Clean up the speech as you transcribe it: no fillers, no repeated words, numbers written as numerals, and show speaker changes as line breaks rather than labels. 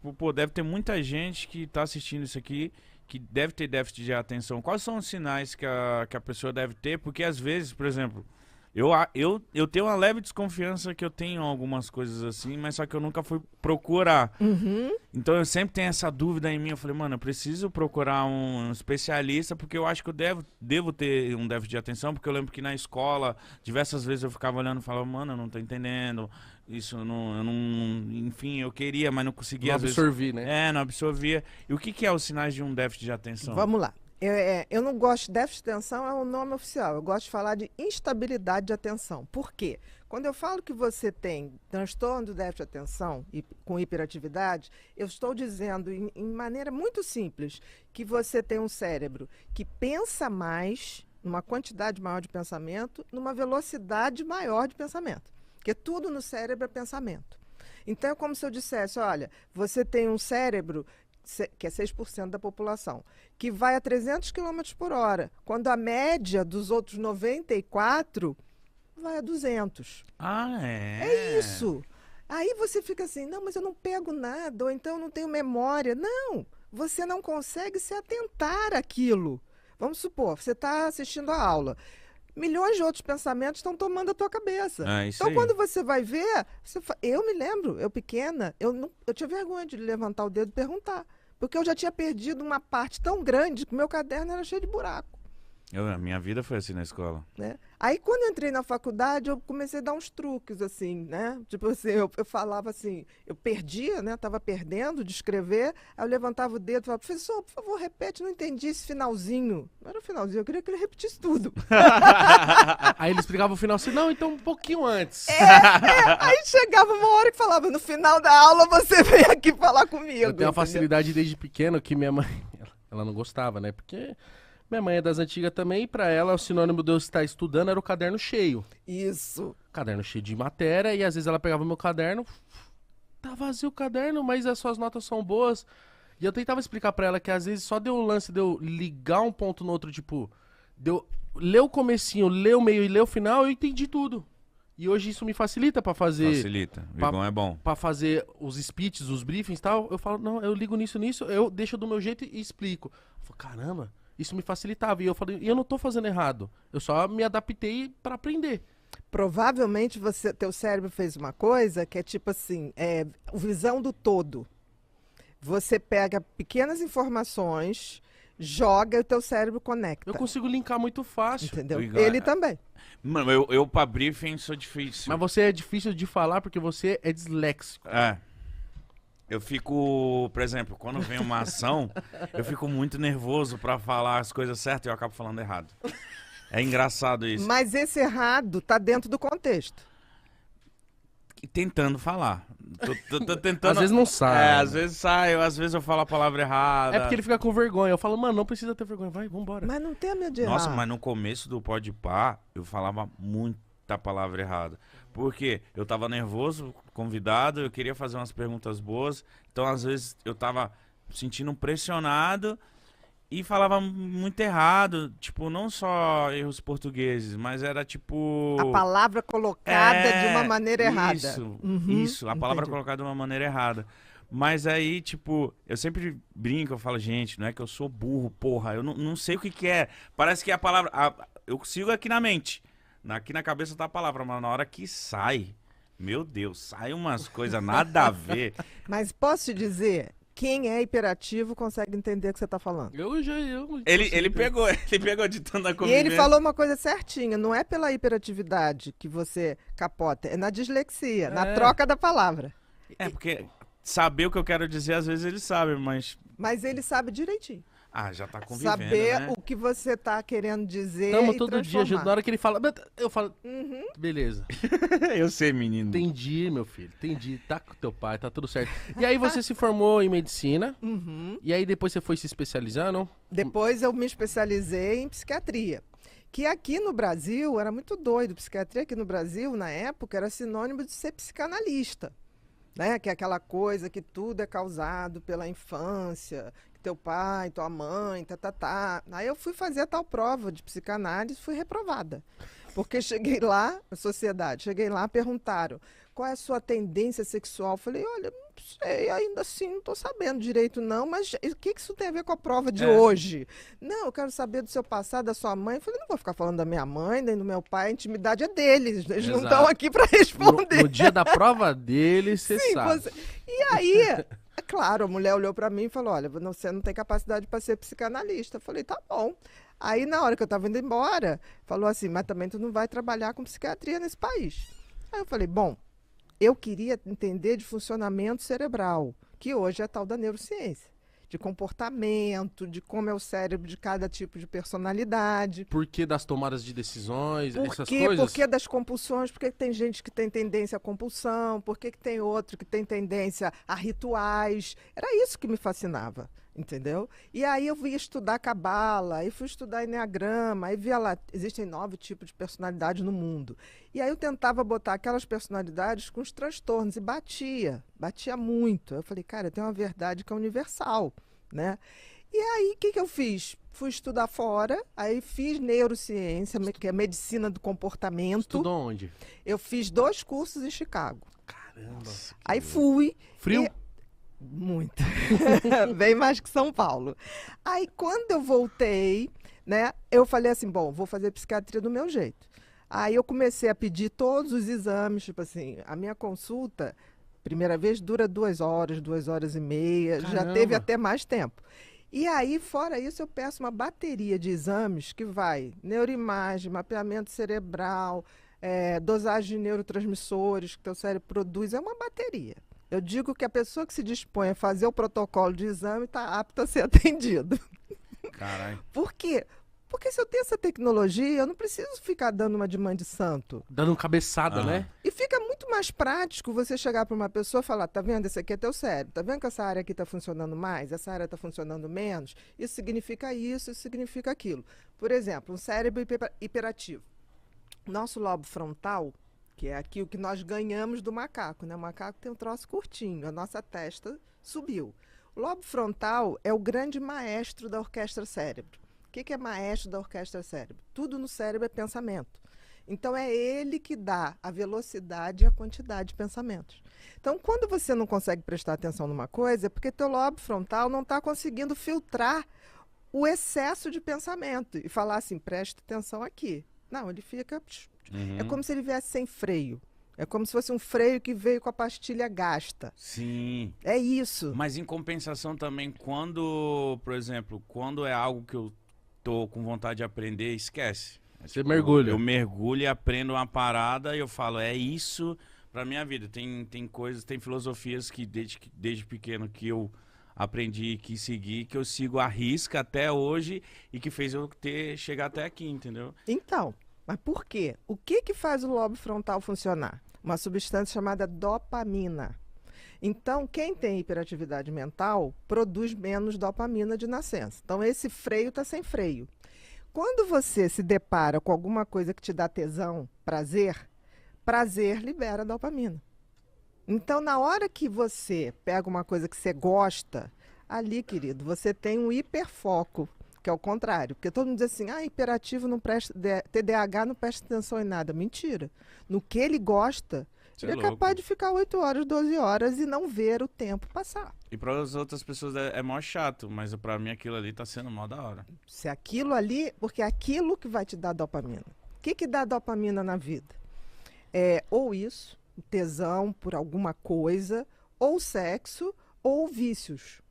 tipo, pô, deve ter muita gente que tá assistindo isso aqui que deve ter déficit de atenção. Quais são os sinais que a pessoa deve ter? Porque às vezes, por exemplo, eu tenho uma leve desconfiança que eu tenho algumas coisas assim, mas só que eu nunca fui procurar.
Uhum.
Então eu sempre tenho essa dúvida em mim. Eu falei, mano, eu preciso procurar um especialista, porque eu acho que eu devo ter um déficit de atenção, porque eu lembro que na escola, diversas vezes eu ficava olhando e falava, mano, eu não tô entendendo. Isso eu não. Enfim, eu queria, mas não conseguia.
Não
Às vezes,
absorvi, né?
não absorvia. E o que que é os sinais de um déficit de atenção?
Vamos lá. Eu não gosto de déficit de atenção, é o nome oficial. Eu gosto de falar de instabilidade de atenção. Por quê? Quando eu falo que você tem transtorno do déficit de atenção com hiperatividade, eu estou dizendo, em maneira muito simples, que você tem um cérebro que pensa mais, numa quantidade maior de pensamento, numa velocidade maior de pensamento. Porque tudo no cérebro é pensamento. Então, é como se eu dissesse, olha, você tem um cérebro, que é 6% da população, que vai a 300 km por hora, quando a média dos outros 94 vai a 200.
Ah, é?
É isso. Aí você fica assim, não, mas eu não pego nada, ou então eu não tenho memória. Não, você não consegue se atentar àquilo. Vamos supor, você está assistindo a aula. Milhões de outros pensamentos estão tomando a tua cabeça.
Isso
Então,
aí.
quando você vai ver, eu me lembro, eu pequena, eu tinha vergonha de levantar o dedo e perguntar. Porque eu já tinha perdido uma parte tão grande que o meu caderno era cheio de buraco.
A minha vida foi assim na escola.
Né? Aí, quando eu entrei na faculdade, eu comecei a dar uns truques, assim, né? Tipo assim, eu falava assim, eu perdia, né? Tava perdendo de escrever, aí eu levantava o dedo e falava, professor, por favor, repete, não entendi esse finalzinho. Não era o finalzinho, eu queria que ele repetisse tudo.
Aí ele explicava o final assim, não, então um pouquinho antes.
Aí chegava uma hora que falava, no final da aula você vem aqui falar comigo.
Eu tenho uma
entendeu?
facilidade desde pequeno que minha mãe, ela não gostava, né? Porque minha mãe é das antigas também e pra ela o sinônimo de eu estar estudando era o caderno cheio.
Isso.
Caderno cheio de matéria e às vezes ela pegava meu caderno, tá vazio o caderno, mas as suas notas são boas. E eu tentava explicar pra ela que às vezes só deu o lance de eu ligar um ponto no outro, tipo, de eu ler o comecinho, ler o meio e ler o final, eu entendi tudo. E hoje isso me facilita pra fazer...
Facilita. O Igão é bom.
Pra fazer os speeches, os briefings e tal, eu falo, não, eu ligo nisso, eu deixo do meu jeito e explico. Eu falo, caramba, isso me facilitava. E eu falei, e eu não tô fazendo errado. Eu só me adaptei pra aprender.
Provavelmente teu cérebro fez uma coisa que é tipo assim, visão do todo. Você pega pequenas informações, joga e o teu cérebro conecta.
Eu consigo linkar muito fácil.
Entendeu?
O Igor
Ele também.
Mano, eu pra briefing sou difícil.
Mas você é difícil de falar porque você é disléxico.
É. Eu fico, por exemplo, quando vem uma ação, eu fico muito nervoso pra falar as coisas certas e eu acabo falando errado. É engraçado isso.
Mas esse errado tá dentro do contexto.
E tentando falar. Tô tentando.
Às vezes não sai.
Às vezes sai, às vezes eu falo a palavra errada.
É porque ele fica com vergonha. Eu falo, mano, não precisa ter vergonha. Vai, vambora.
Mas não tem medo de
Nossa,
errar.
mas no começo do Podpah, eu falava muita palavra errada. Porque eu tava nervoso, convidado, eu queria fazer umas perguntas boas. Então, às vezes, eu tava sentindo pressionado e falava muito errado. Tipo, não só erros portugueses, mas era tipo...
A palavra colocada de uma maneira errada.
Isso,
Uhum,
isso. A palavra
entendi.
colocada de uma maneira errada. Mas aí, tipo, eu sempre brinco, eu falo, gente, não é que eu sou burro, porra. Eu não sei o que que é. Parece que a palavra... eu sigo aqui na mente. Aqui na cabeça tá a palavra, mas na hora que sai... Meu Deus, sai umas coisas nada a ver.
Mas posso te dizer, quem é hiperativo consegue entender o que você está falando.
Ele pegou de tanta
E
convivência.
ele falou uma coisa certinha, não é pela hiperatividade que você capota, é na dislexia, na troca da palavra.
É, porque saber o que eu quero dizer, às vezes ele sabe, mas...
Mas ele sabe direitinho.
já tá convivendo,
Saber
né?
o que você está querendo dizer
Tamo
e
todo dia,
transformar.
na hora que ele fala, eu falo,
Uhum.
beleza.
Eu sei, menino.
Entendi, meu filho, entendi. Tá com teu pai, tá tudo certo. E aí você se formou em medicina,
Uhum.
e aí depois você foi se especializando?
Depois eu me especializei em psiquiatria. Que aqui no Brasil, era muito doido, psiquiatria aqui no Brasil, na época, era sinônimo de ser psicanalista. Né? Que é aquela coisa que tudo é causado pela infância, que teu pai, tua mãe, tá. Aí eu fui fazer a tal prova de psicanálise e fui reprovada. Porque cheguei lá, na sociedade, perguntaram, qual é a sua tendência sexual? Eu falei, olha, não sei, ainda assim não estou sabendo direito não, mas o que isso tem a ver com a prova de
É.
hoje? Não, eu quero saber do seu passado, da sua mãe. Eu falei, não vou ficar falando da minha mãe, nem do meu pai, a intimidade é deles, eles não estão
Exato.
aqui para
No,
responder.
no dia da prova dele, você
Sim,
sabe.
E aí, é claro, a mulher olhou para mim e falou, olha, você não tem capacidade para ser psicanalista. Eu falei, tá bom. Aí, na hora que eu estava indo embora, falou assim, mas também tu não vai trabalhar com psiquiatria nesse país. Aí eu falei, bom, eu queria entender de funcionamento cerebral, que hoje é a tal da neurociência, de comportamento, de como é o cérebro de cada tipo de personalidade.
Por que das tomadas de decisões,
Por
essas
quê?
coisas?
Por que das compulsões? Por que tem gente que tem tendência à compulsão? Por que tem outro que tem tendência a rituais? Era isso que me fascinava, entendeu? E aí eu ia estudar cabala, aí fui estudar enneagrama, aí via lá, existem 9 tipos de personalidade no mundo. E aí eu tentava botar aquelas personalidades com os transtornos e batia muito. Eu falei, cara, tem uma verdade que é universal, né? E aí, o que eu fiz? Fui estudar fora, aí fiz neurociência, que é medicina do comportamento.
Estudou onde?
Eu fiz 2 cursos em Chicago.
Caramba.
Aí fui.
Frio?
Muito. Bem mais que São Paulo. Aí, quando eu voltei, né, eu falei assim, bom, vou fazer psiquiatria do meu jeito. Aí eu comecei a pedir todos os exames, tipo assim, a minha consulta, primeira vez, dura 2 horas, 2 horas e meia, já
Caramba.
teve até mais tempo. E aí, fora isso, eu peço uma bateria de exames que vai neuroimagem, mapeamento cerebral, dosagem de neurotransmissores que teu cérebro produz, é uma bateria. Eu digo que a pessoa que se dispõe a fazer o protocolo de exame está apta a ser atendido.
Caralho.
Por quê? Porque se eu tenho essa tecnologia, eu não preciso ficar dando uma de mãe de santo.
Dando cabeçada,
Ah.
né?
E fica muito mais prático você chegar para uma pessoa e falar, tá vendo, esse aqui é teu cérebro, tá vendo que essa área aqui está funcionando mais, essa área está funcionando menos, isso significa isso significa aquilo. Por exemplo, um cérebro hiperativo. Nosso lobo frontal, que é aqui o que nós ganhamos do macaco, né? O macaco tem um troço curtinho, a nossa testa subiu. O lobo frontal é o grande maestro da orquestra cérebro. O que é maestro da orquestra cérebro? Tudo no cérebro é pensamento. Então, é ele que dá a velocidade e a quantidade de pensamentos. Então, quando você não consegue prestar atenção numa coisa, é porque teu lobo frontal não está conseguindo filtrar o excesso de pensamento e falar assim, presta atenção aqui. Não, ele fica...
Uhum.
É como se ele viesse sem freio. É como se fosse um freio que veio com a pastilha gasta.
Sim.
É isso.
Mas em compensação também, quando, por exemplo, quando é algo que eu tô com vontade de aprender, esquece.
Você mergulha.
Eu mergulho e aprendo uma parada e eu falo, é isso pra minha vida. Tem coisas, tem filosofias que desde pequeno que eu aprendi e quis seguir, que eu sigo à risca até hoje e que fez eu chegar até aqui, entendeu?
Então, mas por quê? O que faz o lobo frontal funcionar? Uma substância chamada dopamina. Então, quem tem hiperatividade mental produz menos dopamina de nascença. Então, esse freio está sem freio. Quando você se depara com alguma coisa que te dá tesão, prazer libera dopamina. Então, na hora que você pega uma coisa que você gosta, ali, querido, você tem um hiperfoco, que é o contrário. Porque todo mundo diz assim, hiperativo não presta, TDAH não presta atenção em nada. Mentira. No que ele gosta,
Cê
ele
é
é
louco.
capaz de ficar 8 horas, 12 horas e não ver o tempo passar.
E para as outras pessoas é mó chato, mas pra mim aquilo ali tá sendo mó da hora.
Se aquilo ali, porque é aquilo que vai te dar dopamina. O que dá dopamina na vida? Ou isso, tesão por alguma coisa, ou sexo, ou vícios.